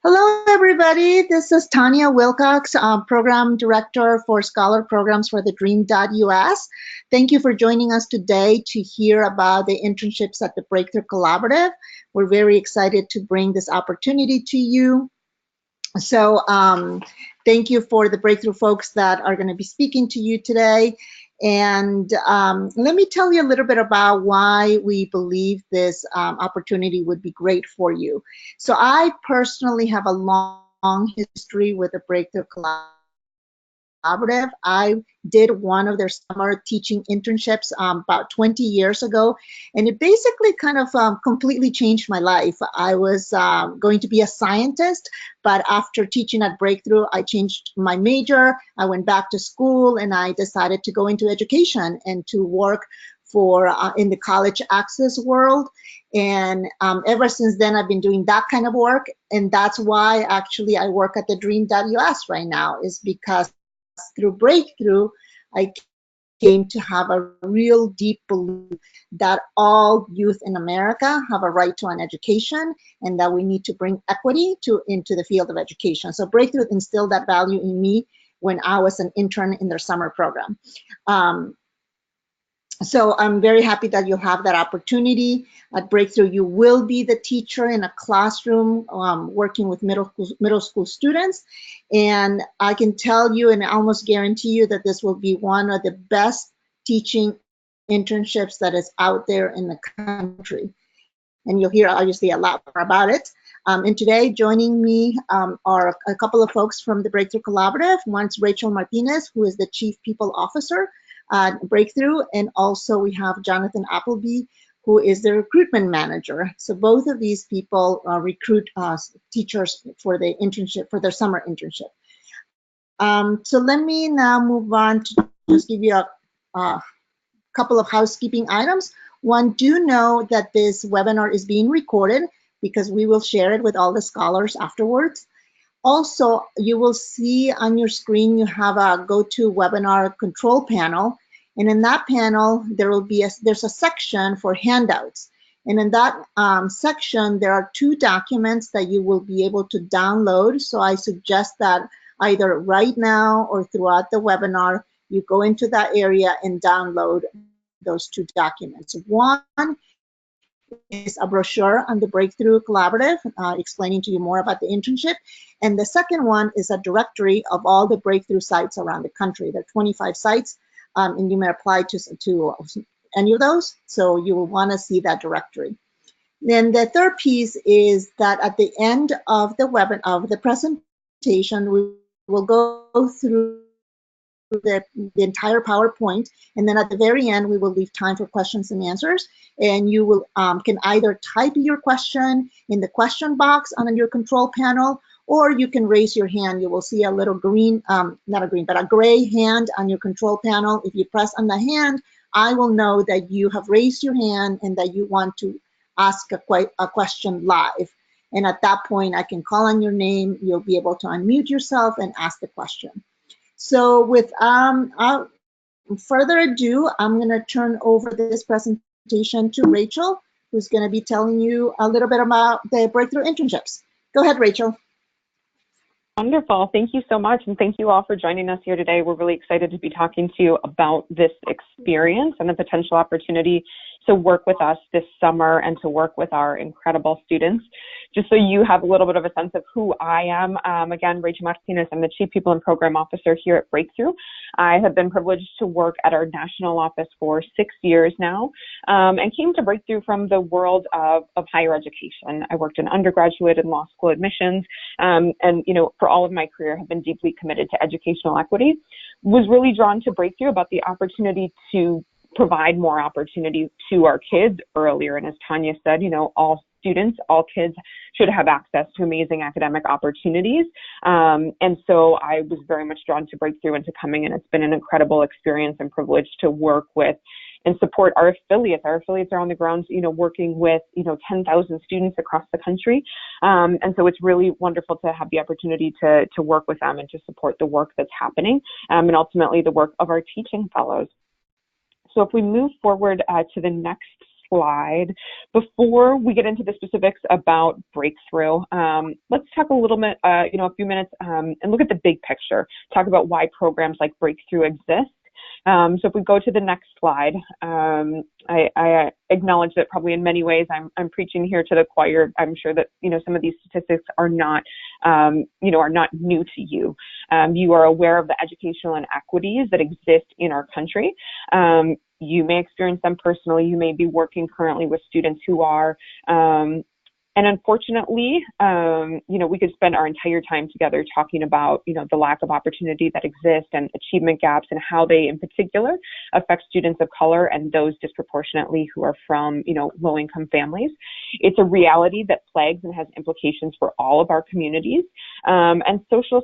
Hello, everybody. This is Tanya Wilcox, Program Director for Scholar Programs for TheDream.Us. Thank you for joining us today to hear about the internships at the Breakthrough Collaborative. We're very excited to bring this opportunity to you. So thank you for the Breakthrough folks that are going to be speaking to you today. And let me tell you a little bit about why we believe this opportunity would be great for you. So I personally have a long history with the Breakthrough Collaborative. I did one of their summer teaching internships about 20 years ago, and it basically kind of completely changed my life. I was going to be a scientist, but after teaching at Breakthrough, I changed my major. I went back to school, and I decided to go into education and to work for in the college access world. And ever since then, I've been doing that kind of work, and that's why actually I work at TheDream.Us right now, is because through Breakthrough, I came to have a real deep belief that all youth in America have a right to an education and that we need to bring equity into the field of education. So Breakthrough instilled that value in me when I was an intern in their summer program. So I'm very happy that you have that opportunity at Breakthrough. You will be the teacher in a classroom working with middle school students. And I can tell you and almost guarantee you that this will be one of the best teaching internships that is out there in the country. And you'll hear obviously a lot more about it. And today joining me are a couple of folks from the Breakthrough Collaborative. One's Rachel Martinez, who is the Chief People Officer Breakthrough, and also we have Jonathan Appleby, who is the recruitment manager. So both of these people recruit teachers for the internship, for their summer internship. So let me now move on to just give you a couple of housekeeping items. One, do know that this webinar is being recorded because we will share it with all the scholars afterwards. Also, you will see on your screen, you have a GoToWebinar control panel. And in that panel, there's a section for handouts. And in that section, there are 2 documents that you will be able to download. So I suggest that either right now or throughout the webinar, you go into that area and download those 2 documents. One is a brochure on the Breakthrough Collaborative, explaining to you more about the internship. And the second one is a directory of all the Breakthrough sites around the country. There are 25 sites, and you may apply to any of those, so you will want to see that directory. Then the third piece is that at the end of the presentation, we will go through the entire PowerPoint, and then at the very end we will leave time for questions and answers, and you will can either type your question in the question box on your control panel, or you can raise your hand. You will see a little green, not a green, but a gray hand on your control panel. If you press on the hand, I will know that you have raised your hand and that you want to ask a question live, and at that point I can call on your name. You'll be able to unmute yourself and ask the question. So without further ado, I'm going to turn over this presentation to Rachel, who's going to be telling you a little bit about the Breakthrough internships. Go ahead, Rachel. Wonderful. Thank you so much. And thank you all for joining us here today. We're really excited to be talking to you about this experience and the potential opportunity to work with us this summer and to work with our incredible students. Just so you have a little bit of a sense of who I am, again, Rachel Martinez, I'm the Chief People and Program Officer here at Breakthrough. I have been privileged to work at our national office for 6 years now, and came to Breakthrough from the world of higher education. I worked in undergraduate and law school admissions, and for all of my career have been deeply committed to educational equity. Was really drawn to Breakthrough about the opportunity to provide more opportunity to our kids earlier. And as Tanya said, all students, all kids should have access to amazing academic opportunities. And so I was very much drawn to Breakthrough and to coming in. It's been an incredible experience and privilege to work with and support our affiliates. Our affiliates are on the ground, working with, 10,000 students across the country. And so it's really wonderful to have the opportunity to work with them and to support the work that's happening, and ultimately the work of our teaching fellows. So if we move forward to the next slide. Before we get into the specifics about Breakthrough, let's talk a little bit, a few minutes and look at the big picture, talk about why programs like Breakthrough exist. So if we go to the next slide, I acknowledge that probably in many ways I'm preaching here to the choir. I'm sure that, some of these statistics are not, are not new to you. You are aware of the educational inequities that exist in our country. You may experience them personally. You may be working currently with students who are, and unfortunately, we could spend our entire time together talking about, the lack of opportunity that exists and achievement gaps and how they in particular affect students of color and those disproportionately who are from, low-income families. It's a reality that plagues and has implications for all of our communities, and social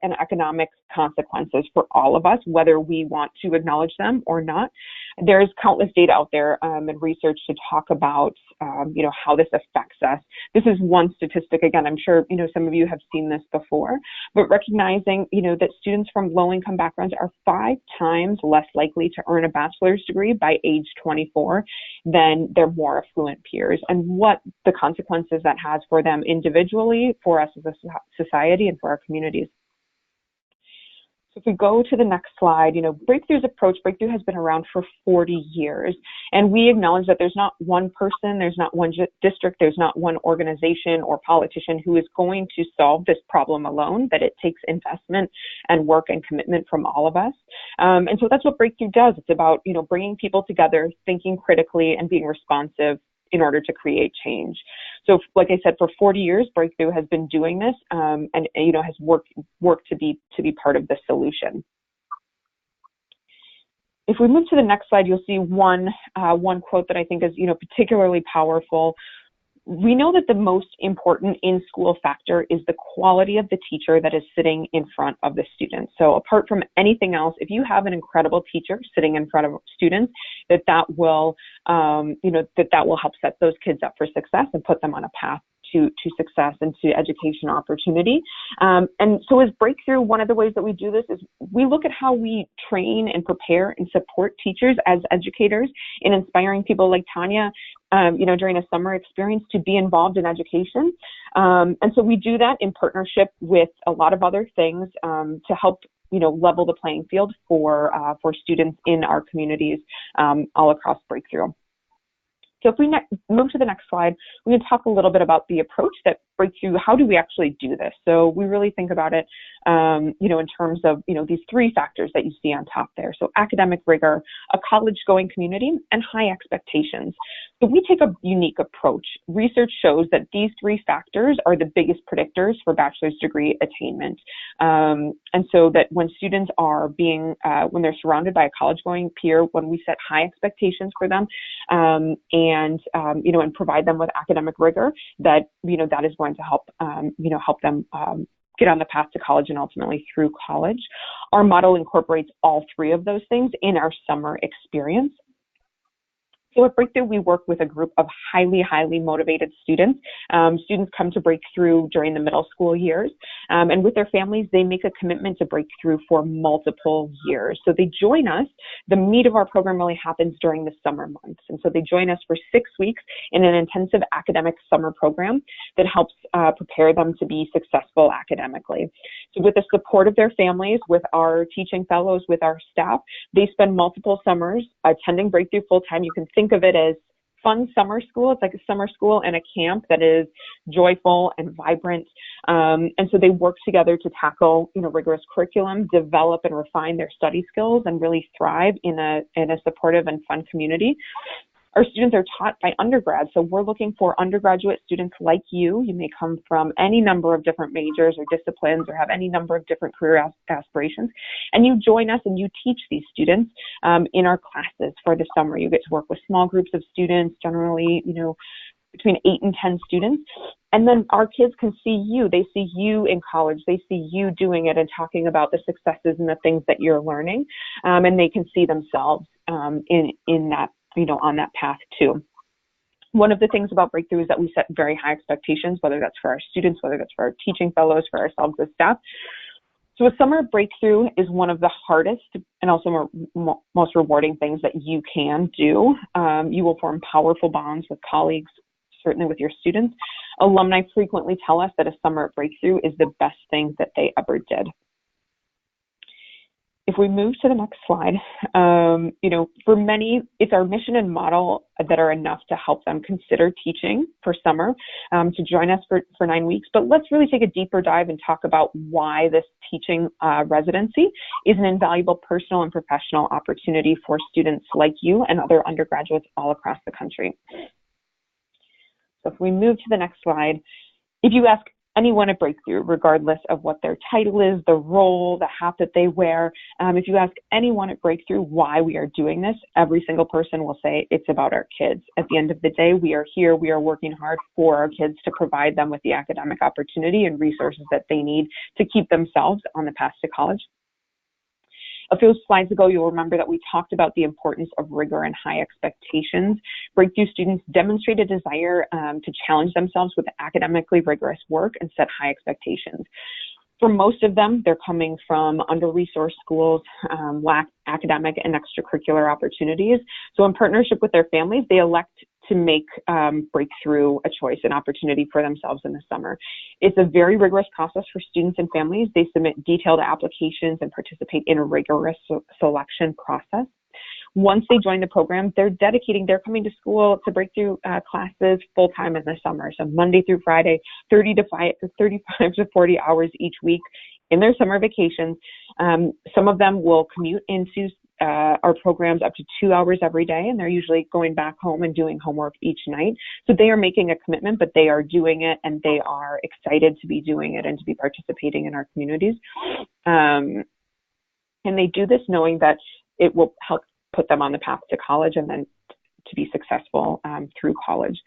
and economic consequences for all of us, whether we want to acknowledge them or not. There's countless data out there and research to talk about, how this affects us. This is one statistic. Again, I'm sure, some of you have seen this before, but recognizing, that students from low-income backgrounds are 5 times less likely to earn a bachelor's degree by age 24 than their more affluent peers, and what the consequences that has for them individually, for us as a society, and for our communities. So if we go to the next slide, Breakthrough's approach, Breakthrough has been around for 40 years, and we acknowledge that there's not one person, there's not one district, there's not one organization or politician who is going to solve this problem alone, that it takes investment and work and commitment from all of us. And so that's what Breakthrough does. It's about, bringing people together, thinking critically, and being responsive in order to create change. So like I said, for 40 years, Breakthrough has been doing this and has worked to be part of the solution. If we move to the next slide, you'll see one quote that I think is particularly powerful. We know that the most important in-school factor is the quality of the teacher that is sitting in front of the students. So apart from anything else, if you have an incredible teacher sitting in front of students, that will help set those kids up for success and put them on a path to success and to education opportunity. And so as Breakthrough, one of the ways that we do this is we look at how we train and prepare and support teachers as educators in inspiring people like Tanya, during a summer experience to be involved in education. And so we do that in partnership with a lot of other things to help level the playing field for students in our communities all across Breakthrough. So if we move to the next slide, we're going to talk a little bit about the approach that Breakthrough, how do we actually do this? So we really think about it, in terms of, these 3 factors that you see on top there. So academic rigor, a college-going community, and high expectations. So we take a unique approach. Research shows that these 3 factors are the biggest predictors for bachelor's degree attainment. And so that when students are when they're surrounded by a college-going peer, when we set high expectations for them, and provide them with academic rigor, that is going to help them get on the path to college and ultimately through college. Our model incorporates all 3 of those things in our summer experience. So at Breakthrough, we work with a group of highly motivated students. Students come to Breakthrough during the middle school years, and with their families, they make a commitment to Breakthrough for multiple years. So they join us. The meat of our program really happens during the summer months, and so they join us for 6 weeks in an intensive academic summer program that helps prepare them to be successful academically. So with the support of their families, with our teaching fellows, with our staff, they spend multiple summers attending Breakthrough full-time. You can think of it as fun summer school. It's like a summer school and a camp that is joyful and vibrant. And so they work together to tackle, rigorous curriculum, develop and refine their study skills, and really thrive in a supportive and fun community. Our students are taught by undergrads, so we're looking for undergraduate students like you. You may come from any number of different majors or disciplines or have any number of different career aspirations, and you join us and you teach these students in our classes for the summer. You get to work with small groups of students, generally, between 8 and 10 students. And then our kids can see you. They see you in college. They see you doing it and talking about the successes and the things that you're learning. And they can see themselves in that, on that path too. One of the things about Breakthrough is that we set very high expectations, whether that's for our students, whether that's for our teaching fellows, for ourselves as staff. So a summer breakthrough is one of the hardest and also most rewarding things that you can do. You will form powerful bonds with colleagues, certainly with your students. Alumni frequently tell us that a summer breakthrough is the best thing that they ever did. If we move to the next slide, for many, it's our mission and model that are enough to help them consider teaching for summer, to join us for 9 weeks. But let's really take a deeper dive and talk about why this teaching residency is an invaluable personal and professional opportunity for students like you and other undergraduates all across the country. So if we move to the next slide, if you ask anyone at Breakthrough, regardless of what their title is, the role, the hat that they wear, if you ask anyone at Breakthrough why we are doing this, every single person will say it's about our kids. At the end of the day, we are here, we are working hard for our kids to provide them with the academic opportunity and resources that they need to keep themselves on the path to college. A few slides ago, you'll remember that we talked about the importance of rigor and high expectations. Breakthrough students demonstrate a desire to challenge themselves with academically rigorous work and set high expectations. For most of them, they're coming from under-resourced schools, lack academic and extracurricular opportunities. So in partnership with their families, they elect to make Breakthrough a choice, an opportunity for themselves in the summer. It's a very rigorous process for students and families. They submit detailed applications and participate in a rigorous selection process. Once they join the program, they're coming to school to Breakthrough classes full-time in the summer. So Monday through Friday, 35 to 40 hours each week in their summer vacations. Some of them will commute into our programs up to 2 hours every day, and they're usually going back home and doing homework each night. So they are making a commitment, but they are doing it, and they are excited to be doing it and to be participating in our communities. And they do this knowing that it will help put them on the path to college and then to be successful through college.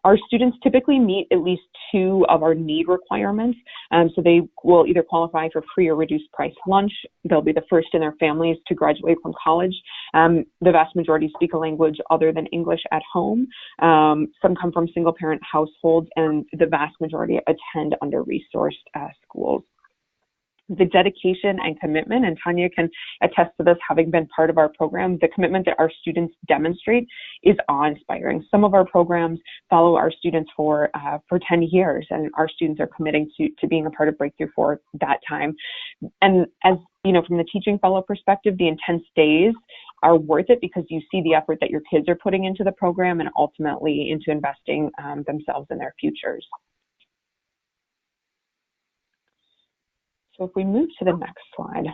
Our students typically meet at least 2 of our need requirements. So they will either qualify for free or reduced price lunch. They'll be the first in their families to graduate from college. The vast majority speak a language other than English at home. Some come from single parent households, and the vast majority attend under-resourced schools. The dedication and commitment, and Tanya can attest to this having been part of our program, the commitment that our students demonstrate is awe-inspiring. Some of our programs follow our students for 10 years, and our students are committing to being a part of Breakthrough for that time. And as you know, from the teaching fellow perspective, the intense days are worth it because you see the effort that your kids are putting into the program and ultimately into investing themselves in their futures. So if we move to the next slide,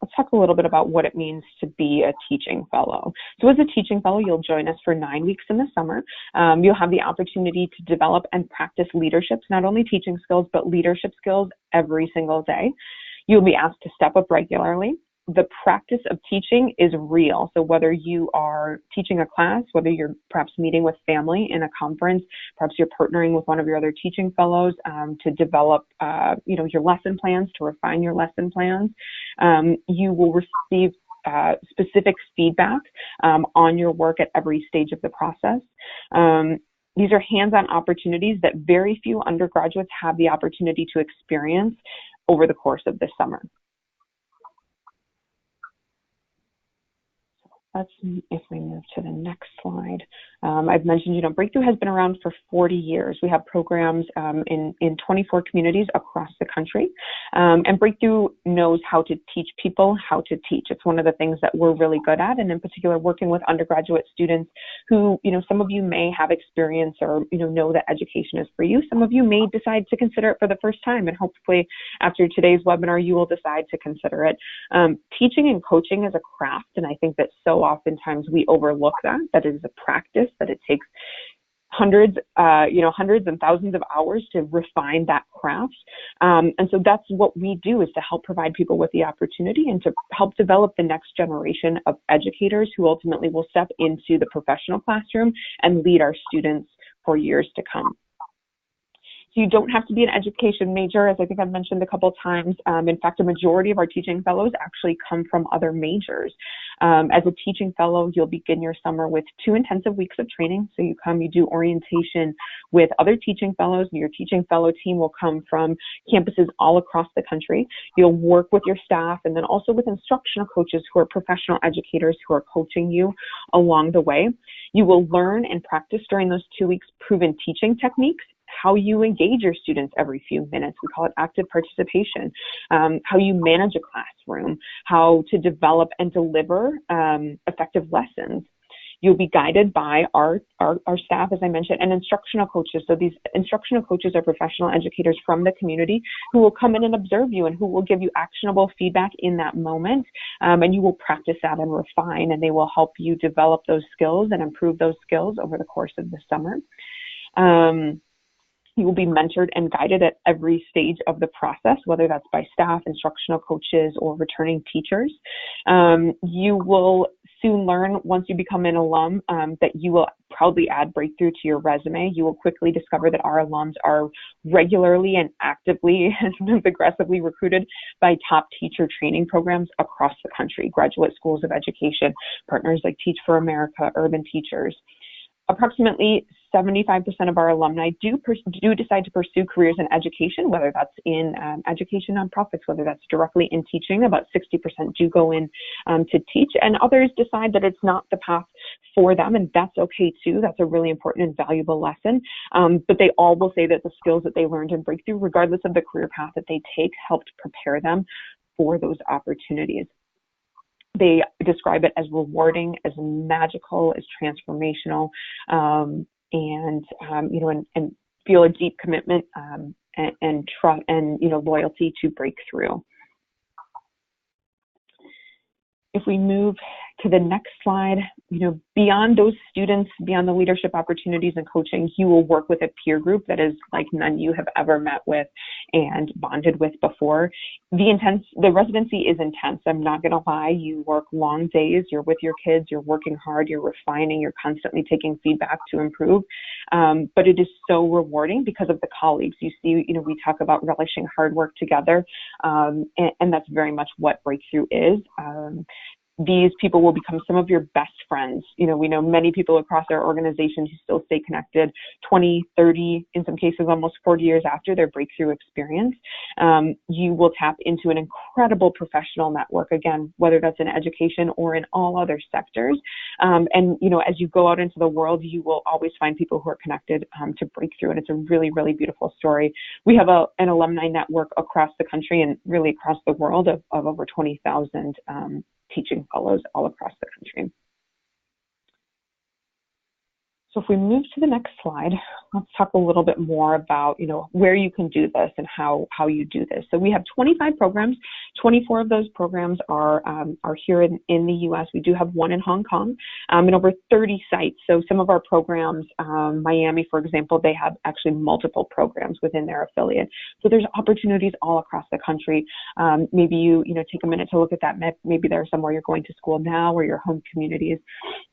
let's talk a little bit about what it means to be a teaching fellow. So as a teaching fellow, you'll join us for 9 weeks in the summer. You'll have the opportunity to develop and practice leadership, not only teaching skills, but leadership skills every single day. You'll be asked to step up regularly. The practice of teaching is real. So whether you are teaching a class, whether you're perhaps meeting with family in a conference, perhaps you're partnering with one of your other teaching fellows to develop, your lesson plans, to refine your lesson plans, you will receive specific feedback on your work at every stage of the process. These are hands-on opportunities that very few undergraduates have the opportunity to experience over the course of this summer. Let's see if we move to the next slide. I've mentioned, Breakthrough has been around for 40 years. We have programs in 24 communities across the country. And Breakthrough knows how to teach people how to teach. It's one of the things that we're really good at, and in particular, working with undergraduate students who, some of you may have experience or, know that education is for you. Some of you may decide to consider it for the first time, and hopefully after today's webinar, you will decide to consider it. Teaching and coaching is a craft, and I think that so oftentimes we overlook that it is a practice, that it takes hundreds and thousands of hours to refine that craft. And so that's what we do, is to help provide people with the opportunity and to help develop the next generation of educators who ultimately will step into the professional classroom and lead our students for years to come. So you don't have to be an education major, as I think I've mentioned a couple of times. In fact, a majority of our teaching fellows actually come from other majors. As a teaching fellow, you'll begin your summer with 2 intensive weeks of training. So you come, you do orientation with other teaching fellows, and your teaching fellow team will come from campuses all across the country. You'll work with your staff and then also with instructional coaches who are professional educators who are coaching you along the way. You will learn and practice during those 2 weeks proven teaching techniques, how you engage your students every few minutes. We call it active participation. How you manage a classroom, how to develop and deliver effective lessons. You'll be guided by our staff, as I mentioned, and instructional coaches. So these instructional coaches are professional educators from the community who will come in and observe you and who will give you actionable feedback in that moment. And you will practice that and refine, and they will help you develop those skills and improve those skills over the course of the summer. You will be mentored and guided at every stage of the process, whether that's by staff, instructional coaches, or returning teachers. You will soon learn, once you become an alum, that you will proudly add Breakthrough to your resume. You will quickly discover that our alums are regularly and actively and sometimes aggressively recruited by top teacher training programs across the country, graduate schools of education, partners like Teach for America, Urban Teachers. Approximately 75% of our alumni do decide to pursue careers in education, whether that's in education nonprofits, whether that's directly in teaching. About 60% do go in to teach, and others decide that it's not the path for them, and that's okay too. That's a really important and valuable lesson. But they all will say that the skills that they learned in Breakthrough, regardless of the career path that they take, helped prepare them for those opportunities. They describe it as rewarding, as magical, as transformational, and feel a deep commitment and trust and loyalty to Breakthrough. If we move to the next slide, beyond those students, beyond the leadership opportunities and coaching, you will work with a peer group that is like none you have ever met with and bonded with before. The residency is intense. I'm not going to lie. You work long days. You're with your kids. You're working hard. You're refining. You're constantly taking feedback to improve. But it is so rewarding because of the colleagues. You see, we talk about relishing hard work together, and that's very much what Breakthrough is. These people will become some of your best friends. We know many people across our organization who still stay connected 20, 30, in some cases almost 40 years after their Breakthrough experience. You will tap into an incredible professional network, again, whether that's in education or in all other sectors. And as you go out into the world, you will always find people who are connected to Breakthrough, and it's a really, really beautiful story. We have an alumni network across the country and really across the world of over 20,000 teaching fellows all across the country. So if we move to the next slide, let's talk a little bit more about, where you can do this and how you do this. So we have 25 programs. 24 of those programs are here in the U.S. We do have one in Hong Kong and over 30 sites. So some of our programs, Miami, for example, they have actually multiple programs within their affiliate. So there's opportunities all across the country. Maybe you take a minute to look at that. Maybe there's somewhere you're going to school now or your home communities.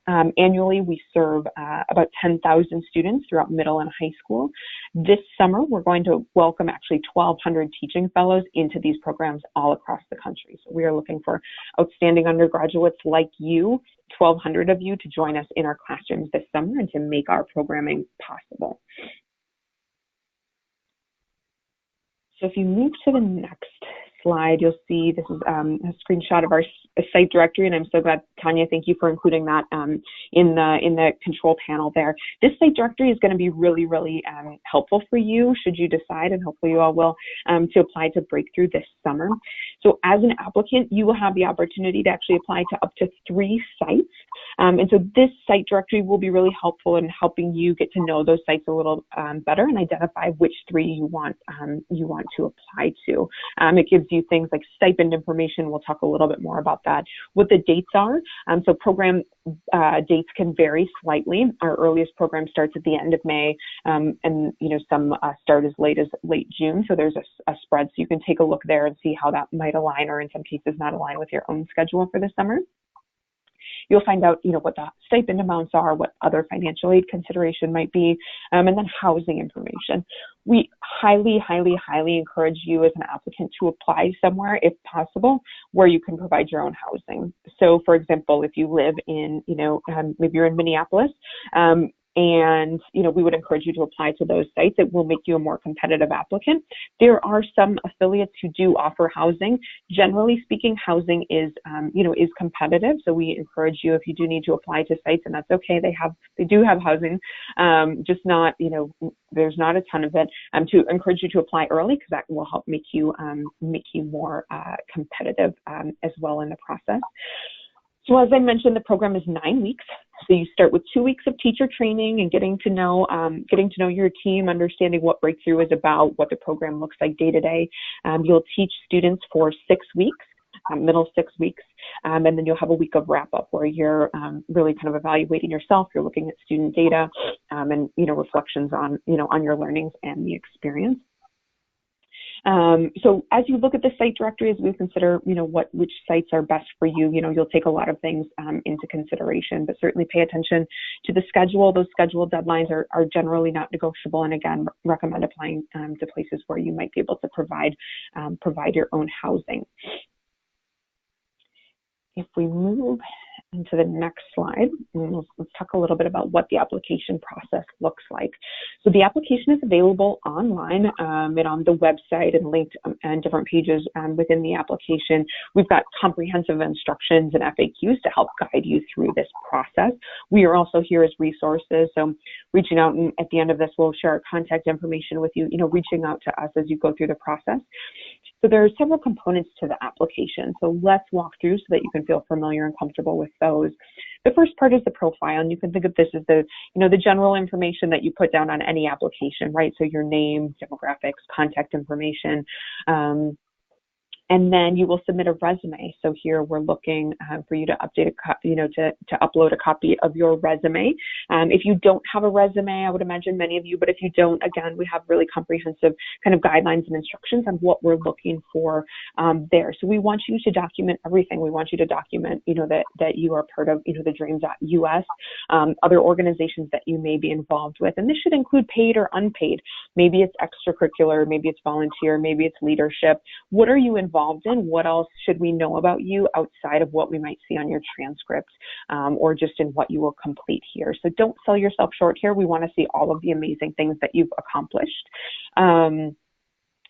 Annually, we serve about 10,000 students throughout middle and high school. This summer, we're going to welcome actually 1,200 teaching fellows into these programs all across the country. So we are looking for outstanding undergraduates like you, 1,200 of you, to join us in our classrooms this summer and to make our programming possible. So if you move to the next slide, you'll see this is a screenshot of our site directory, and I'm so glad, Tanya, thank you for including that in the control panel there. This site directory is going to be really, really helpful for you should you decide, and hopefully you all will, to apply to Breakthrough this summer. So as an applicant, you will have the opportunity to actually apply to up to 3 sites. And so this site directory will be really helpful in helping you get to know those sites a little better and identify which 3 you want to apply to. It gives you things like stipend information. We'll talk a little bit more about that. What the dates are. So program dates can vary slightly. Our earliest program starts at the end of May, and some start as late June. So there's a spread, so you can take a look there and see how that might align, or in some cases not align with your own schedule for the summer. You'll find out, what the stipend amounts are, what other financial aid consideration might be, and then housing information. We highly, highly, highly encourage you as an applicant to apply somewhere, if possible, where you can provide your own housing. So, for example, if you live in, maybe you're in Minneapolis, and, we would encourage you to apply to those sites. It will make you a more competitive applicant. There are some affiliates who do offer housing. Generally speaking, housing is competitive. So we encourage you, if you do need to apply to sites, and that's okay. They do have housing, just not, there's not a ton of it, to encourage you to apply early, because that will help make you more competitive as well in the process. So as I mentioned, the program is 9 weeks. So you start with 2 weeks of teacher training and getting to know your team, understanding what Breakthrough is about, what the program looks like day to day. You'll teach students for 6 weeks, middle 6 weeks, and then you'll have a week of wrap up where you're really kind of evaluating yourself. You're looking at student data and reflections on your learnings and the experience. So as you look at the site directory, as we consider, which sites are best for you, you'll take a lot of things into consideration, but certainly pay attention to the schedule. Those schedule deadlines are generally not negotiable. And again, recommend applying to places where you might be able to provide your own housing. If we move into the next slide, let's talk a little bit about what the application process looks like. So the application is available online and on the website and linked on different pages within the application. We've got comprehensive instructions and FAQs to help guide you through this process. We are also here as resources, so reaching out, and at the end of this, we'll share our contact information with you, reaching out to us as you go through the process. So there are several components to the application. So let's walk through so that you can feel familiar and comfortable with those. The first part is the profile, and you can think of this as the general information that you put down on any application, right? So your name, demographics, contact information, and then you will submit a resume. So here we're looking for you to update to upload a copy of your resume. If you don't have a resume, I would imagine many of you, but if you don't, again, we have really comprehensive kind of guidelines and instructions on what we're looking for there. So we want you to document everything. We want you to document, that you are part of, TheDream.Us, other organizations that you may be involved with. And this should include paid or unpaid. Maybe it's extracurricular, maybe it's volunteer, maybe it's leadership. What are you involved in? What else should we know about you outside of what we might see on your transcript or just in what you will complete here? So don't sell yourself short here. We want to see all of the amazing things that you've accomplished. And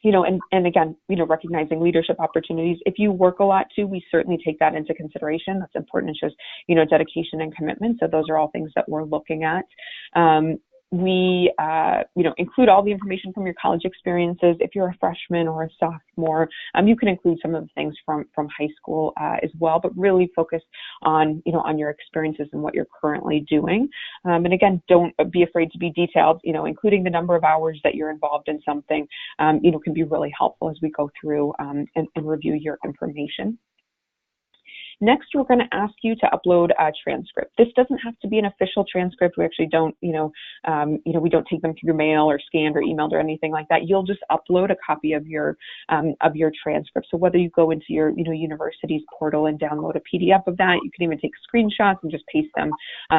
again, recognizing leadership opportunities. If you work a lot too, we certainly take that into consideration. That's important. It shows, dedication and commitment. So those are all things that we're looking at. We, include all the information from your college experiences. If you're a freshman or a sophomore, you can include some of the things from high school as well, but really focus on, on your experiences and what you're currently doing. And again, don't be afraid to be detailed, including the number of hours that you're involved in something, can be really helpful as we go through and review your information. Next, we're going to ask you to upload a transcript. This doesn't have to be an official transcript. We actually don't, we don't take them through mail or scanned or emailed or anything like that. You'll just upload a copy of your transcript. So whether you go into your, university's portal and download a PDF of that, you can even take screenshots and just paste them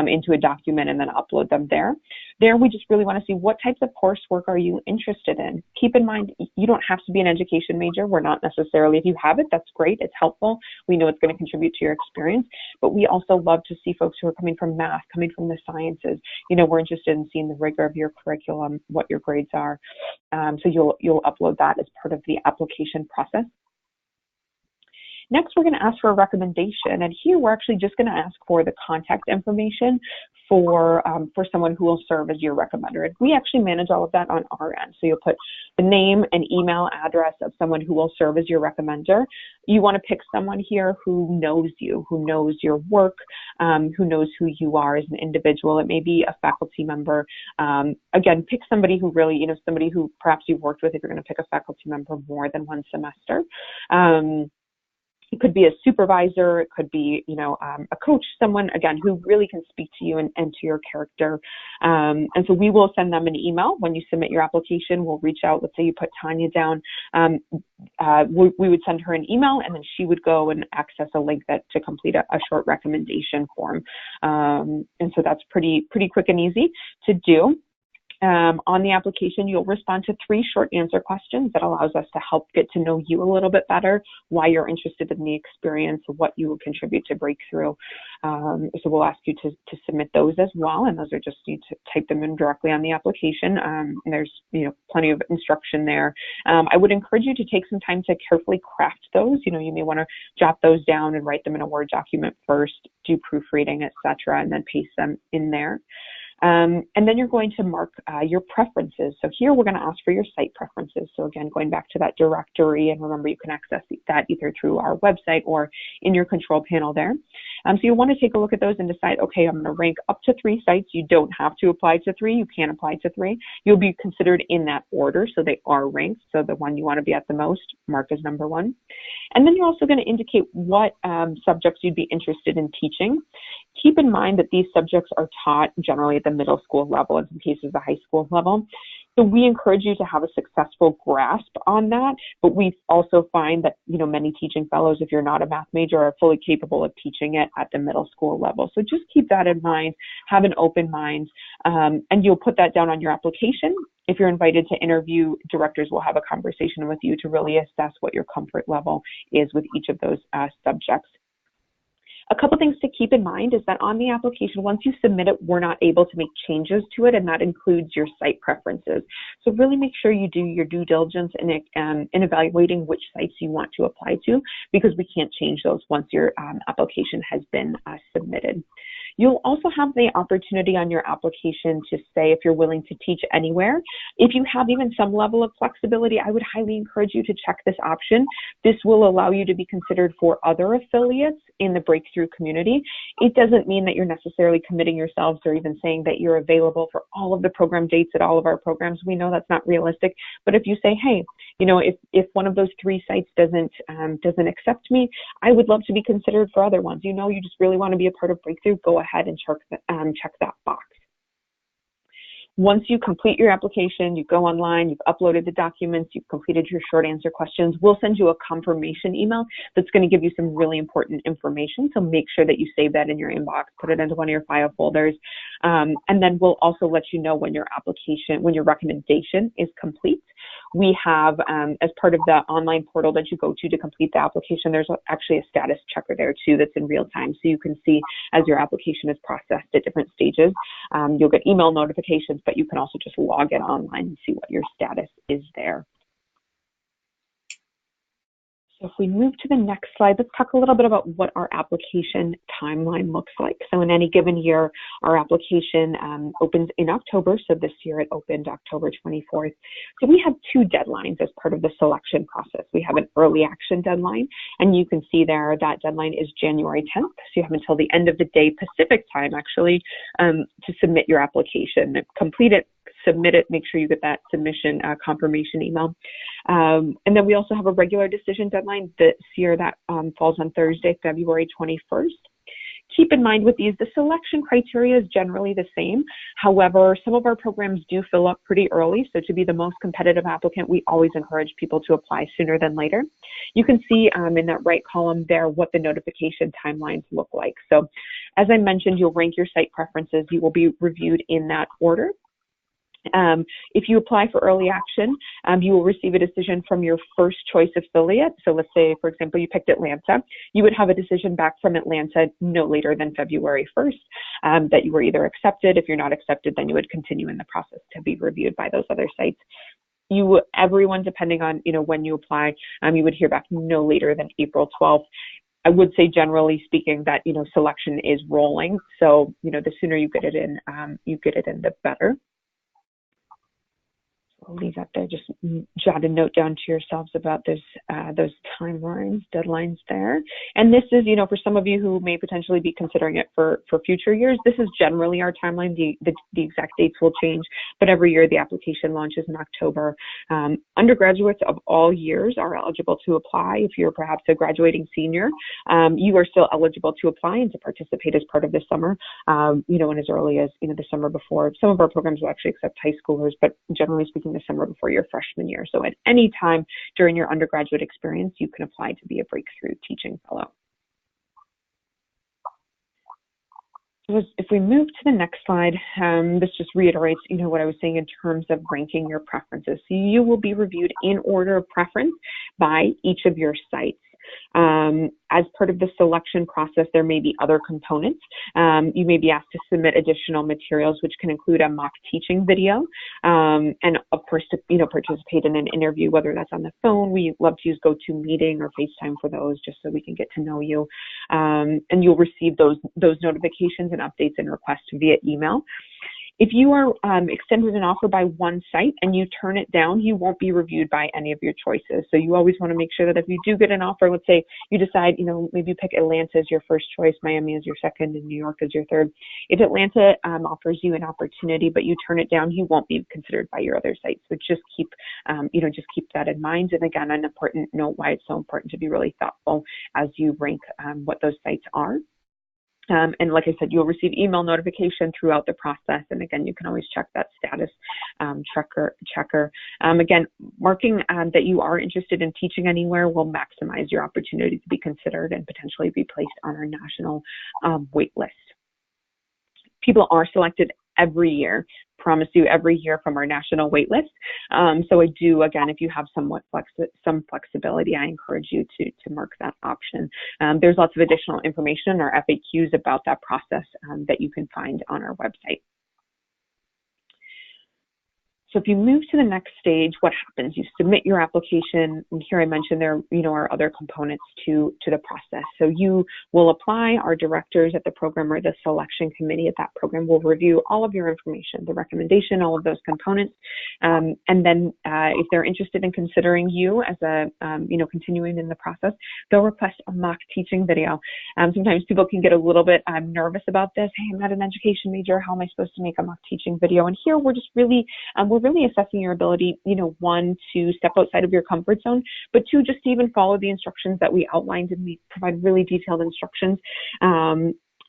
into a document and then upload them there. There, we just really want to see what types of coursework are you interested in. Keep in mind, you don't have to be an education major. We're not necessarily. If you have it, that's great. It's helpful. We know it's going to contribute to your experience, but we also love to see folks who are coming from math, coming from the sciences. We're interested in seeing the rigor of your curriculum, what your grades are. So you'll upload that as part of the application process. Next, we're going to ask for a recommendation, and here we're actually just going to ask for the contact information for someone who will serve as your recommender. And we actually manage all of that on our end. So you'll put the name and email address of someone who will serve as your recommender. You want to pick someone here who knows you, who knows your work, who knows who you are as an individual. It may be a faculty member. Again, pick somebody who really, somebody who perhaps you've worked with if you're going to pick a faculty member more than one semester. It could be a supervisor, it could be, a coach, someone, again, who really can speak to you and to your character. And so we will send them an email when you submit your application. We'll reach out. Let's say you put Tanya down. We would send her an email, and then she would go and access a link to complete a short recommendation form. And so that's pretty quick and easy to do. On the application, you'll respond to 3 short answer questions that allows us to help get to know you a little bit better, why you're interested in the experience, what you will contribute to Breakthrough. So we'll ask you to submit those as well, and those are just, you to type them in directly on the application. And there's plenty of instruction there. I would encourage you to take some time to carefully craft those. You may want to jot those down and write them in a Word document first, do proofreading, etc., and then paste them in there. And then you're going to mark your preferences. So here we're going to ask for your site preferences. So again, going back to that directory, and remember you can access that either through our website or in your control panel there. So you'll want to take a look at those and decide, okay, I'm going to rank up to 3 sites. You don't have to apply to 3. You can apply to 3. You'll be considered in that order, so they are ranked. So the one you want to be at the most, mark as number 1. And then you're also going to indicate what subjects you'd be interested in teaching. Keep in mind that these subjects are taught generally at the middle school level, in some cases the high school level. So we encourage you to have a successful grasp on that, but we also find that, many teaching fellows, if you're not a math major, are fully capable of teaching it at the middle school level. So just keep that in mind, have an open mind, and you'll put that down on your application. If you're invited to interview, directors will have a conversation with you to really assess what your comfort level is with each of those subjects. A couple things to keep in mind is that on the application, once you submit it, we're not able to make changes to it, and that includes your site preferences. So really make sure you do your due diligence in evaluating which sites you want to apply to, because we can't change those once your application has been submitted. You'll also have the opportunity on your application to say if you're willing to teach anywhere. If you have even some level of flexibility, I would highly encourage you to check this option. This will allow you to be considered for other affiliates in the Breakthrough community. It doesn't mean that you're necessarily committing yourselves or even saying that you're available for all of the program dates at all of our programs. We know that's not realistic, but if you say, hey, if one of those 3 sites doesn't accept me, I would love to be considered for other ones. You just really want to be a part of Breakthrough, go ahead and check that box. Once you complete your application, you go online, you've uploaded the documents, you've completed your short answer questions, we'll send you a confirmation email that's going to give you some really important information. So make sure that you save that in your inbox, put it into one of your file folders. And then we'll also let you know when your recommendation is complete. We have, as part of the online portal that you go to complete the application, there's actually a status checker there too that's in real time. So you can see as your application is processed at different stages. You'll get email notifications, but you can also just log in online and see what your status is there. So if we move to the next slide, let's talk a little bit about what our application timeline looks like. So in any given year, our application opens in October. So this year it opened October 24th. So we have 2 deadlines as part of the selection process. We have an early action deadline, and you can see there that deadline is January 10th. So you have until the end of the day Pacific time, actually, to submit your application. Complete it, submit it, make sure you get that submission confirmation email. And then we also have a regular decision deadline this year that falls on Thursday, February 21st. Keep in mind with these, the selection criteria is generally the same. However, some of our programs do fill up pretty early. So to be the most competitive applicant, we always encourage people to apply sooner than later. You can see in that right column there what the notification timelines look like. So as I mentioned, you'll rank your site preferences. You will be reviewed in that order. If you apply for early action, you will receive a decision from your first choice affiliate. So let's say, for example, you picked Atlanta. You would have a decision back from Atlanta no later than February 1st that you were either accepted. If you're not accepted, then you would continue in the process to be reviewed by those other sites. Everyone, depending on when you apply, you would hear back no later than April 12th. I would say, generally speaking, that selection is rolling. So the sooner you get it in, the better. I'll leave that there. Just jot a note down to yourselves about those timelines, deadlines there. And this is, for some of you who may potentially be considering it for future years, this is generally our timeline. The exact dates will change, but every year the application launches in October. Undergraduates of all years are eligible to apply. If you're perhaps a graduating senior, you are still eligible to apply and to participate as part of the summer, and as early as, the summer before. Some of our programs will actually accept high schoolers, but generally speaking, the summer before your freshman year. So at any time during your undergraduate experience, you can apply to be a breakthrough teaching fellow. So if we move to the next slide, this just reiterates, what I was saying in terms of ranking your preferences. So you will be reviewed in order of preference by each of your sites. As part of the selection process, there may be other components. You may be asked to submit additional materials, which can include a mock teaching video, and of course, to participate in an interview, whether that's on the phone. We love to use GoToMeeting or FaceTime for those, just so we can get to know you. And you'll receive those notifications and updates and requests via email. If you are extended an offer by one site and you turn it down, you won't be reviewed by any of your choices. So you always want to make sure that if you do get an offer, let's say you decide, maybe you pick Atlanta as your first choice, Miami as your second, and New York as your third. If Atlanta offers you an opportunity, but you turn it down, you won't be considered by your other sites. So just keep that in mind. And again, an important note why it's so important to be really thoughtful as you rank what those sites are. And like I said, you'll receive email notification throughout the process. And again, you can always check that status checker. Again, marking that you are interested in teaching anywhere will maximize your opportunity to be considered and potentially be placed on our national wait list. People are selected every year, promise you, every year from our national wait list. So I do, again, if you have some flexibility, I encourage you to mark that option. There's lots of additional information in our FAQs about that process that you can find on our website. So if you move to the next stage, what happens? You submit your application, and here I mentioned there, are other components to the process. So you will apply. Our directors at the program or the selection committee at that program will review all of your information, the recommendation, all of those components, and then if they're interested in considering you as a, continuing in the process, they'll request a mock teaching video. Sometimes people can get a little bit nervous about this. Hey, I'm not an education major. How am I supposed to make a mock teaching video? And here we're just really assessing your ability, one, to step outside of your comfort zone, but two, just to even follow the instructions that we outlined, and we provide really detailed instructions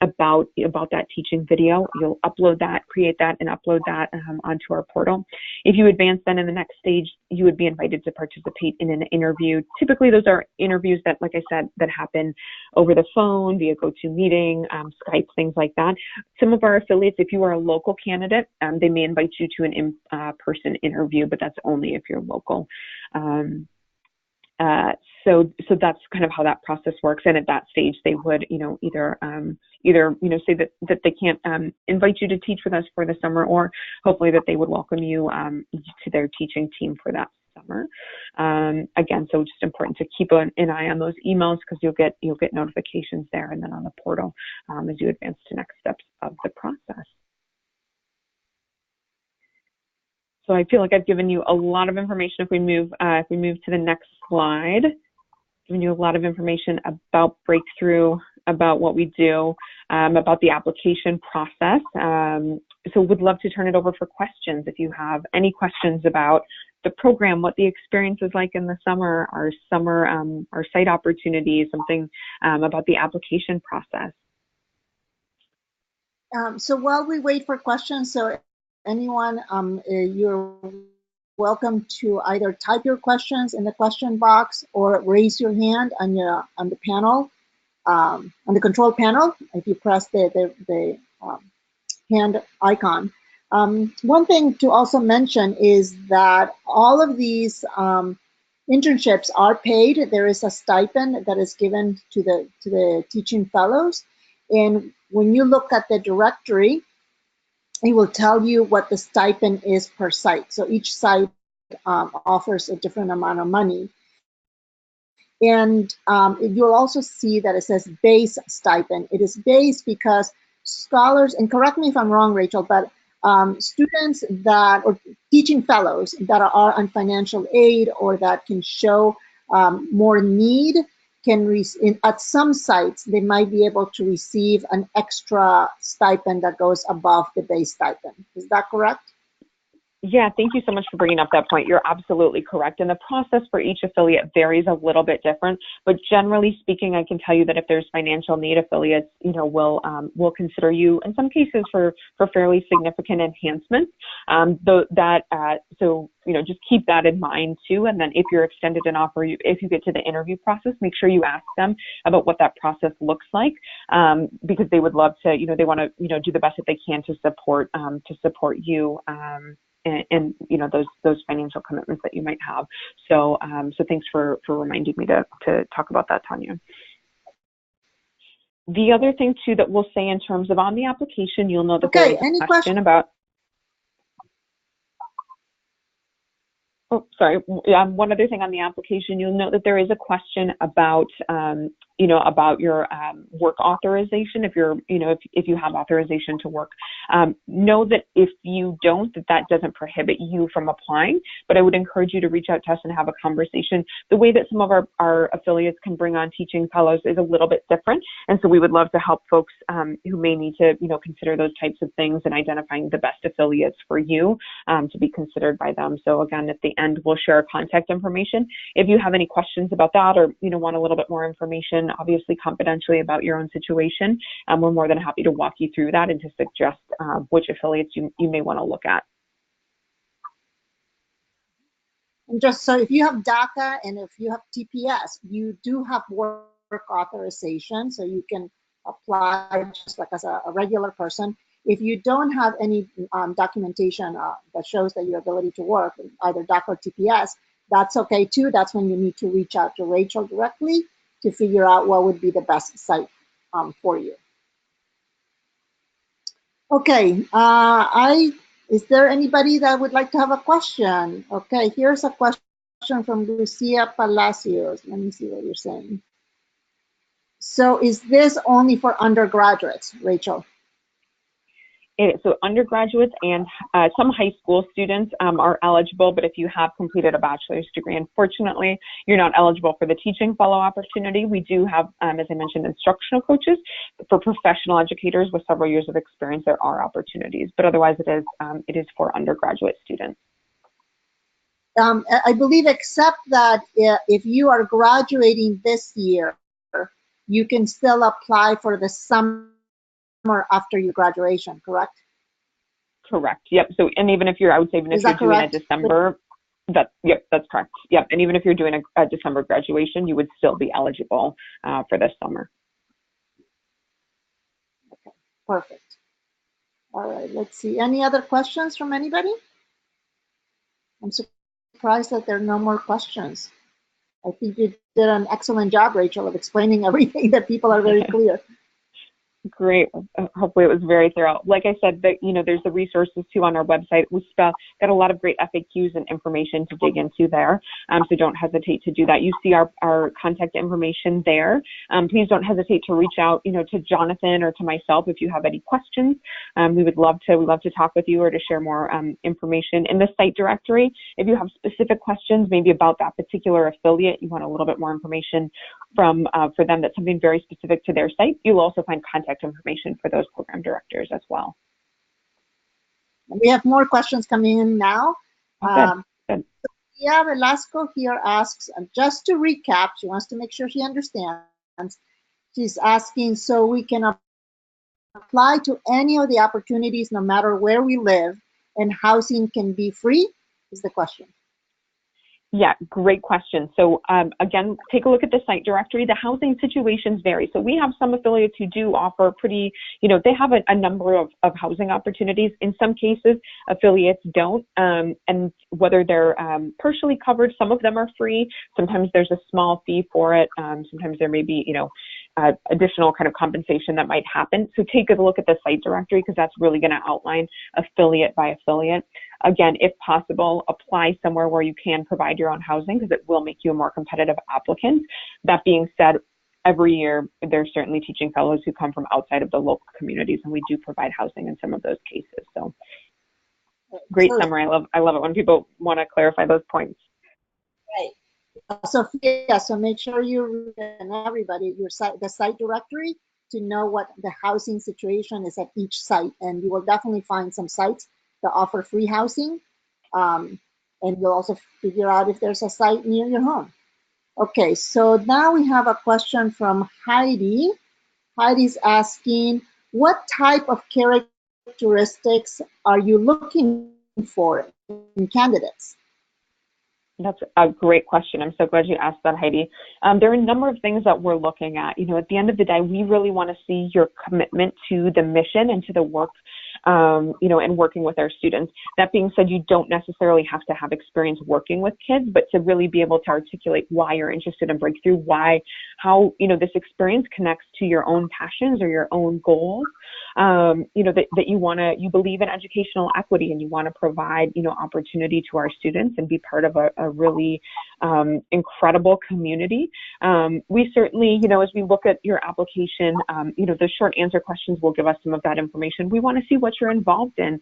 about that teaching video. You'll upload that, create that, and upload that onto our portal. If you advance then in the next stage, you would be invited to participate in an interview. Typically, those are interviews that, like I said, that happen over the phone, via GoToMeeting, Skype, things like that. Some of our affiliates, if you are a local candidate, they may invite you to an in-person interview, but that's only if you're local. So that's kind of how that process works. And at that stage, they would, either say that they can't invite you to teach with us for the summer, or hopefully that they would welcome you to their teaching team for that summer. Again, so just important to keep an eye on those emails, because you'll get notifications there, and then on the portal as you advance to next steps of the process. So I feel like I've given you a lot of information. If we move to the next slide, giving you a lot of information about Breakthrough, about what we do, about the application process. So would love to turn it over for questions. If you have any questions about the program, what the experience is like in the summer, our site opportunities, something about the application process. So while we wait for questions, so anyone, you're welcome to either type your questions in the question box or raise your hand on the panel, on the control panel. If you press the hand icon. One thing to also mention is that all of these internships are paid. There is a stipend that is given to the teaching fellows, and when you look at the directory, it will tell you what the stipend is per site. So each site offers a different amount of money. And you'll also see that it says base stipend. It is base because scholars, and correct me if I'm wrong, Rachel, but students that, or teaching fellows that are on financial aid or that can show more need at some sites, they might be able to receive an extra stipend that goes above the base stipend. Is that correct? Yeah, thank you so much for bringing up that point. You're absolutely correct. And the process for each affiliate varies a little bit different, but generally speaking, I can tell you that if there's financial need, affiliates, will consider you in some cases for fairly significant enhancements. So just keep that in mind too. And then if you're extended an offer, if you get to the interview process, make sure you ask them about what that process looks like, because they would love to, they want to, do the best that they can to support you. And those financial commitments that you might have. So thanks for reminding me to talk about that, Tanya. The other thing too that we'll say in terms of on the application, you'll know that there is a question about. Oh, sorry. One other thing on the application, you'll note that there is a question about, about your work authorization. If you're, if you have authorization to work, know that if you don't, that doesn't prohibit you from applying. But I would encourage you to reach out to us and have a conversation. The way that some of our affiliates can bring on teaching fellows is a little bit different, and so we would love to help folks who may need to, consider those types of things and identifying the best affiliates for you to be considered by them. So again, at the end, we'll share our contact information. If you have any questions about that or, want a little bit more information, obviously confidentially about your own situation, we're more than happy to walk you through that and to suggest which affiliates you may want to look at. And just so if you have DACA and if you have TPS, you do have work authorization, so you can apply just like as a regular person. If you don't have any documentation that shows that your ability to work, either DACA or TPS, that's okay too. That's when you need to reach out to Rachel directly to figure out what would be the best site for you. Okay, is there anybody that would like to have a question? Okay, here's a question from Lucia Palacios. Let me see what you're saying. So is this only for undergraduates, Rachel? So undergraduates and some high school students are eligible, but if you have completed a bachelor's degree, unfortunately, you're not eligible for the teaching fellow opportunity. We do have, as I mentioned, instructional coaches. For professional educators with several years of experience, there are opportunities, but otherwise it is for undergraduate students. I believe, except that if you are graduating this year, you can still apply for the summer after your graduation, correct? Correct. Yep. So, and even if I would say, even if you're doing a December, that's correct. Yep. And even if you're doing a December graduation, you would still be eligible for this summer. Okay. Perfect. All right. Let's see. Any other questions from anybody? I'm surprised that there are no more questions. I think you did an excellent job, Rachel, of explaining everything that people are very clear. Great. Hopefully it was very thorough. Like I said, there's the resources too on our website. We've got a lot of great FAQs and information to dig into there. So don't hesitate to do that. You see our contact information there. Please don't hesitate to reach out, to Jonathan or to myself if you have any questions. We would love to talk with you or to share more information in the site directory. If you have specific questions, maybe about that particular affiliate, you want a little bit more information for them, that's something very specific to their site, you'll also find contact information for those program directors as well. We have more questions coming in now. Good. Sophia Velasco here asks, just to recap, she wants to make sure she understands. She's asking so we can apply to any of the opportunities no matter where we live, and housing can be free, is the question. Yeah, great question. So again, take a look at the site directory. The housing situations vary. So we have some affiliates who do offer pretty, they have a number of housing opportunities. In some cases, affiliates don't. And whether they're partially covered, some of them are free. Sometimes there's a small fee for it. Sometimes there may be, additional kind of compensation that might happen. So take a look at the site directory because that's really going to outline affiliate by affiliate. Again, if possible, apply somewhere where you can provide your own housing because it will make you a more competitive applicant. That being said, every year there's certainly teaching fellows who come from outside of the local communities, and we do provide housing in some of those cases. So Great Absolutely. summary. I love it when people want to clarify those points. Right. So yeah, so make sure you and everybody your site, the site directory, to know what the housing situation is at each site, and you will definitely find some sites that offer free housing, um, and you'll also figure out if there's a site near your home. Okay, so now we have a question from Heidi. Heidi's asking, what type of characteristics are you looking for in candidates? That's a great question. I'm so glad you asked that, Heidi. There are a number of things that we're looking at. At the end of the day, we really want to see your commitment to the mission and to the work, and working with our students. That being said, you don't necessarily have to have experience working with kids, but to really be able to articulate why you're interested in Breakthrough, how this experience connects to your own passions or your own goals. That you believe in educational equity and you want to provide, opportunity to our students and be part of a really incredible community. We certainly, as we look at your application, the short answer questions will give us some of that information. We want to see what you're involved in.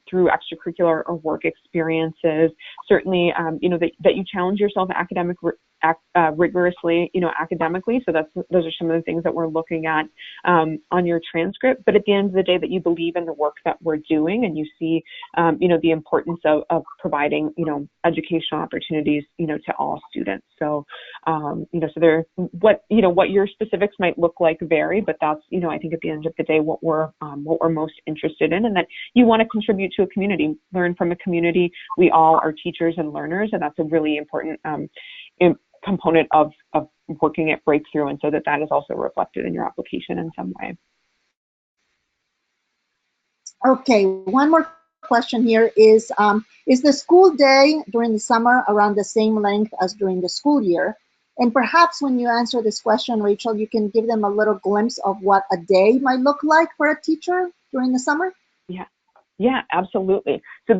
Through extracurricular or work experiences, certainly, that you challenge yourself rigorously, academically. So those are some of the things that we're looking at on your transcript. But at the end of the day, that you believe in the work that we're doing and you see, the importance of providing, educational opportunities, to all students. So, so what your specifics might look like vary, but that's, I think at the end of the day, what we're most interested in, and that you want to contribute to a community, learn from a community. We all are teachers and learners, and that's a really important component of working at Breakthrough, and so that is also reflected in your application in some way. Okay, one more question here is the school day during the summer around the same length as during the school year? And perhaps when you answer this question, Rachel, you can give them a little glimpse of what a day might look like for a teacher during the summer? Yeah, absolutely. So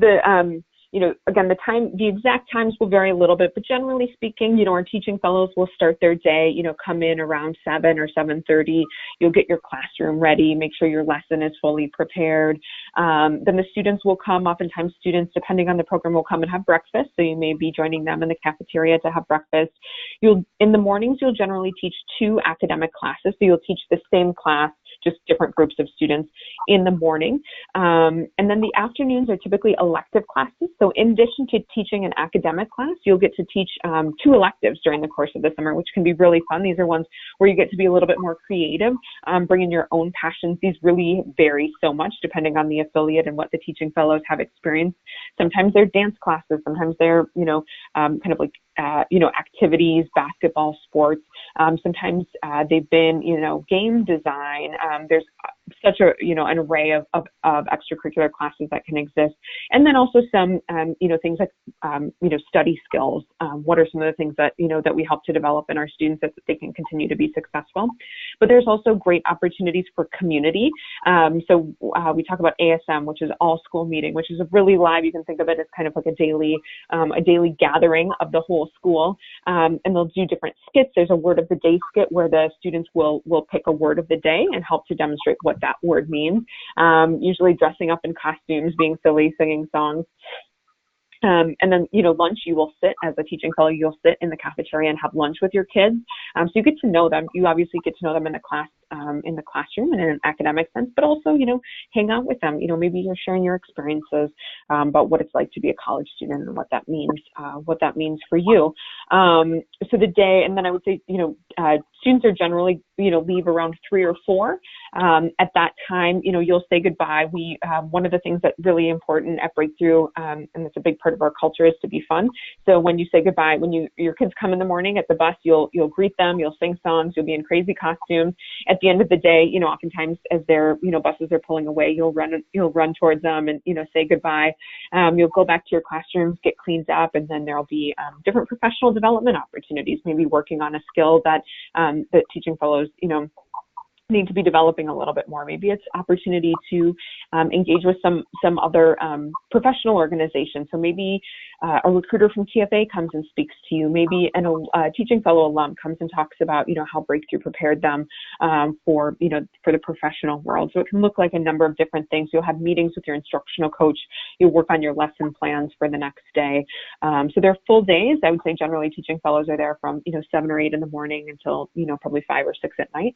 again, the exact times will vary a little bit, but generally speaking, our teaching fellows will start their day, come in around 7 or 7:30. You'll get your classroom ready, make sure your lesson is fully prepared. Then the students will come. Oftentimes students, depending on the program, will come and have breakfast. So you may be joining them in the cafeteria to have breakfast. In the mornings, you'll generally teach 2 academic classes. So you'll teach the same class, just different groups of students in the morning. And then the afternoons are typically elective classes. So in addition to teaching an academic class, you'll get to teach 2 electives during the course of the summer, which can be really fun. These are ones where you get to be a little bit more creative, bring in your own passions. These really vary so much depending on the affiliate and what the teaching fellows have experienced. Sometimes they're dance classes. Sometimes they're, kind of like, activities, basketball, sports. Sometimes they've been, game design. There's such an array of extracurricular classes that can exist. And then also some, things like, study skills. What are some of the things that, that we help to develop in our students so that they can continue to be successful? But there's also great opportunities for community. So we talk about ASM, which is all school meeting, which is a really live, you can think of it as kind of like a daily gathering of the whole school. And they'll do different skits. There's a word of the day skit where the students will pick a word of the day and help to demonstrate what that word means, usually dressing up in costumes, being silly, singing songs. And then, lunch, you will sit as a teaching fellow, you'll sit in the cafeteria and have lunch with your kids. So you get to know them. You obviously get to know them in the classroom and in an academic sense, but also, hang out with them. Maybe you're sharing your experiences about what it's like to be a college student and what that means for you. So the day, and then I would say, students are generally, leave around 3 or 4. At that time, you'll say goodbye. One of the things that's really important at Breakthrough, and it's a big part of our culture, is to be fun. So when you say goodbye, when your kids come in the morning at the bus, you'll greet them, you'll sing songs, you'll be in crazy costumes. At the end of the day, oftentimes as their, buses are pulling away, you'll run towards them and, say goodbye. You'll go back to your classrooms, get cleaned up, and then there'll be different professional development opportunities, maybe working on a skill that the teaching fellows, need to be developing a little bit more. Maybe it's opportunity to engage with some other professional organizations. So maybe a recruiter from TFA comes and speaks to you. Maybe a teaching fellow alum comes and talks about, how Breakthrough prepared them for the professional world. So it can look like a number of different things. You'll have meetings with your instructional coach. You'll work on your lesson plans for the next day. So they're full days. I would say generally teaching fellows are there from 7 or 8 in the morning until probably 5 or 6 at night.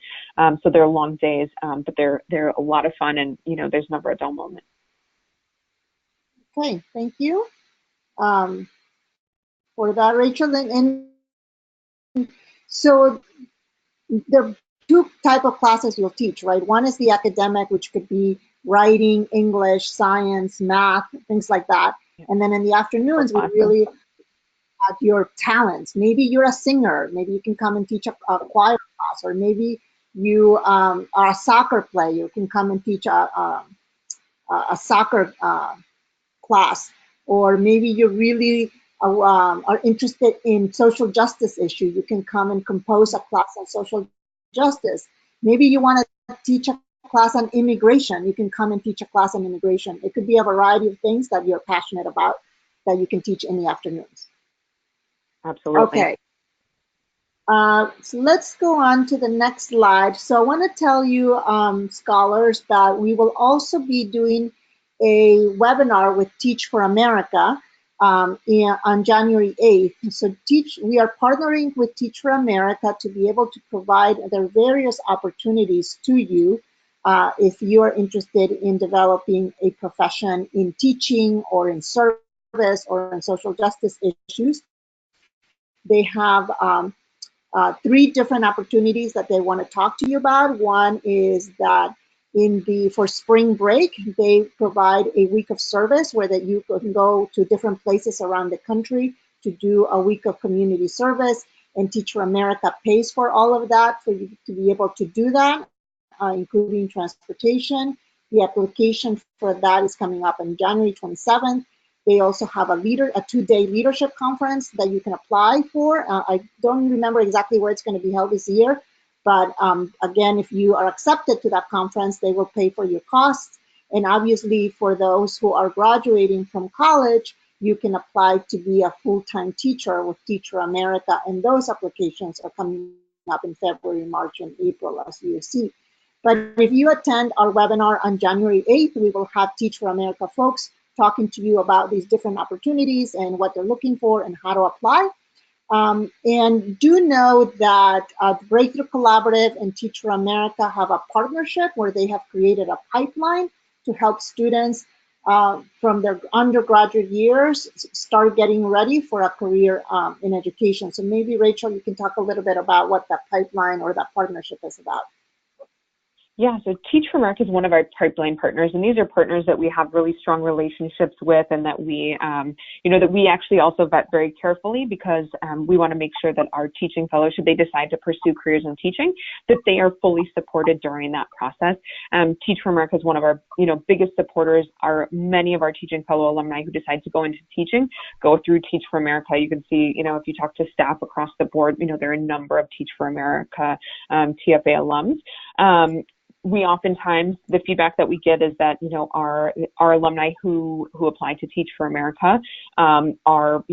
So they're long days, but they're a lot of fun, and there's never a dull moment. Okay, thank you for that, Rachel. And so there are two type of classes you'll teach, right? One is the academic, which could be writing, English, science, math, things like that. And then in the afternoons, we really at your talents. Maybe you're a singer. Maybe you can come and teach a choir class, or maybe you are a soccer player. You can come and teach a soccer class, or maybe you really are interested in social justice issues. You can come and compose a class on social justice. Maybe you want to teach a class on immigration. You can come and teach a class on immigration. It could be a variety of things that you're passionate about that you can teach in the afternoons. Absolutely. Okay. So let's go on to the next slide. So I want to tell you, scholars, that we will also be doing a webinar with Teach for America on January 8th. So we are partnering with Teach for America to be able to provide their various opportunities to you if you are interested in developing a profession in teaching or in service or in social justice issues. They have 3 different opportunities that they want to talk to you about. One is that for spring break, they provide a week of service where that you can go to different places around the country to do a week of community service, and Teach for America pays for all of that for you to be able to do that, including transportation. The application for that is coming up on January 27th. They also have a 2-day leadership conference that you can apply for. I don't remember exactly where it's going to be held this year, but again, if you are accepted to that conference, they will pay for your costs. And obviously, for those who are graduating from college, you can apply to be a full-time teacher with Teach for America, and those applications are coming up in February, March, and April, as you see. But if you attend our webinar on January 8th, we will have Teach for America folks talking to you about these different opportunities and what they're looking for and how to apply. And do know that the Breakthrough Collaborative and Teach for America have a partnership where they have created a pipeline to help students from their undergraduate years start getting ready for a career in education. So maybe, Rachel, you can talk a little bit about what that pipeline or that partnership is about. Yeah, so Teach for America is one of our pipeline partners, and these are partners that we have really strong relationships with, and that we, that we actually also vet very carefully, because we want to make sure that our teaching fellows, should they decide to pursue careers in teaching, that they are fully supported during that process. Teach for America is one of our, biggest supporters. Many of our teaching fellow alumni who decide to go into teaching go through Teach for America. You can see, if you talk to staff across the board, there are a number of Teach for America TFA alums. We oftentimes, the feedback that we get is that, our alumni who apply to Teach for America are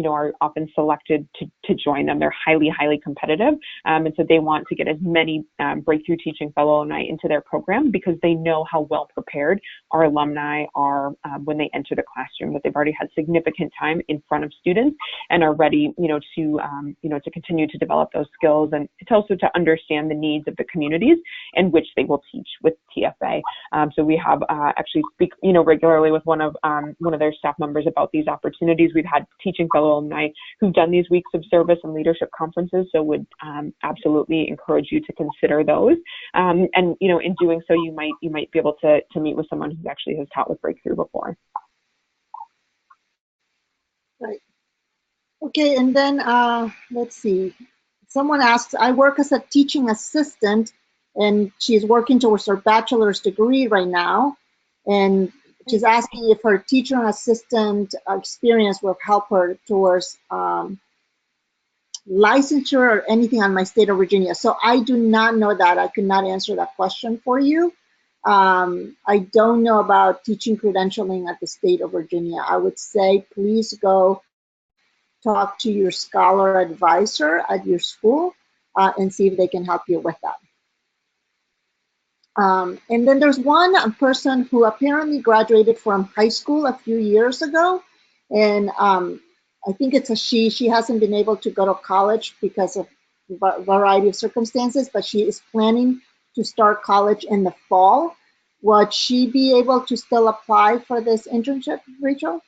often selected to join them. They're highly, highly competitive. And so they want to get as many Breakthrough Teaching Fellow alumni into their program, because they know how well prepared our alumni are when they enter the classroom, that they've already had significant time in front of students and are ready, to continue to develop those skills, and it's also to understand the needs of the communities in which they will teach with TFA. So we have actually speak, regularly with one of their staff members about these opportunities. We've had teaching fellow alumni who've done these weeks of service and leadership conferences, so would absolutely encourage you to consider those. And in doing so, you might be able to meet with someone who actually has taught with Breakthrough before. Right. Okay, and then let's see. Someone asks, I work as a teaching assistant, and she's working towards her bachelor's degree right now. And she's asking if her teacher and assistant experience will help her towards licensure or anything on my state of Virginia. So I do not know that. I could not answer that question for you. I don't know about teaching credentialing at the state of Virginia. I would say please go talk to your scholar advisor at your school and see if they can help you with that. And then there's one person who apparently graduated from high school a few years ago. And I think it's a she. She hasn't been able to go to college because of a variety of circumstances, but she is planning to start college in the fall. Would she be able to still apply for this internship, Rachel?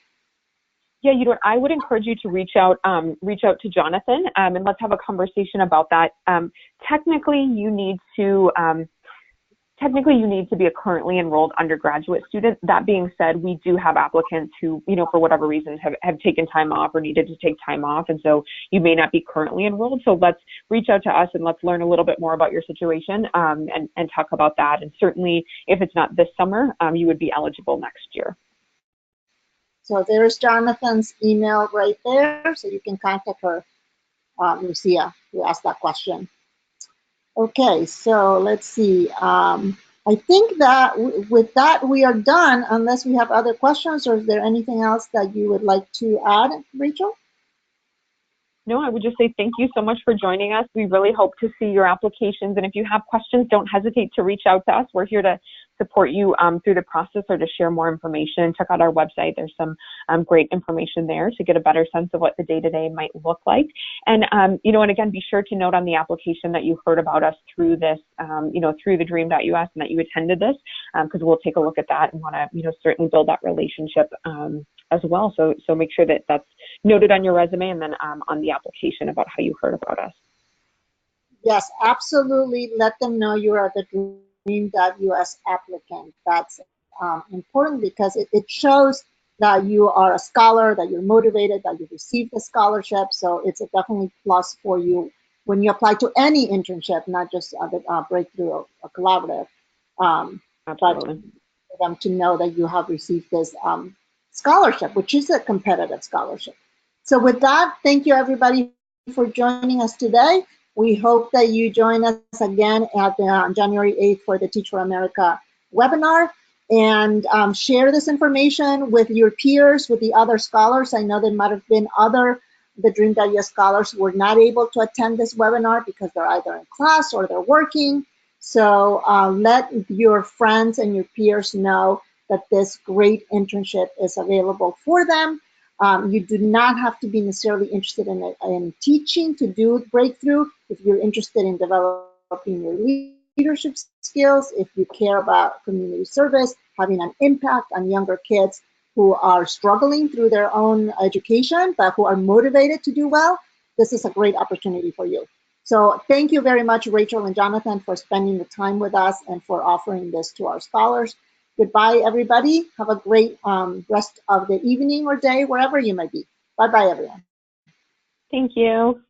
Yeah, I would encourage you to reach out to Jonathan, and let's have a conversation about that. Technically, you need to be a currently enrolled undergraduate student. That being said, we do have applicants who, for whatever reasons have taken time off or needed to take time off. And so you may not be currently enrolled. So let's reach out to us and let's learn a little bit more about your situation and talk about that. And certainly if it's not this summer, you would be eligible next year. So there's Jonathan's email right there. So you can contact her, Lucia, who asked that question. Okay, so let's see. I think that with that we are done, unless we have other questions, or is there anything else that you would like to add, Rachel? No, I would just say thank you so much for joining us. We really hope to see your applications. And if you have questions, don't hesitate to reach out to us. We're here to support you through the process or to share more information. Check out our website. There's some great information there to get a better sense of what the day-to-day might look like. And, and again, be sure to note on the application that you heard about us through this, through TheDream.Us and that you attended this, because we'll take a look at that and want to, certainly build that relationship as well. So make sure that that's noted on your resume and then on the application about how you heard about us. Yes, absolutely. Let them know you are the TheDream.Us applicant. That's important because it shows that you are a scholar, that you're motivated, that you received the scholarship. So it's a definitely plus for you when you apply to any internship, not just the Breakthrough or Collaborative. But for them to know that you have received this scholarship, which is a competitive scholarship. So with that, thank you everybody for joining us today. We hope that you join us again at January 8th for the Teach for America webinar, and share this information with your peers, with the other scholars. I know there might have been other TheDream.Us scholars who were not able to attend this webinar because they're either in class or they're working. So let your friends and your peers know that this great internship is available for them. You do not have to be necessarily interested in teaching to do Breakthrough. If you're interested in developing your leadership skills, if you care about community service, having an impact on younger kids who are struggling through their own education, but who are motivated to do well, this is a great opportunity for you. So thank you very much, Rachel and Jonathan, for spending the time with us and for offering this to our scholars. Goodbye, everybody. Have a great rest of the evening or day, wherever you might be. Bye-bye, everyone. Thank you.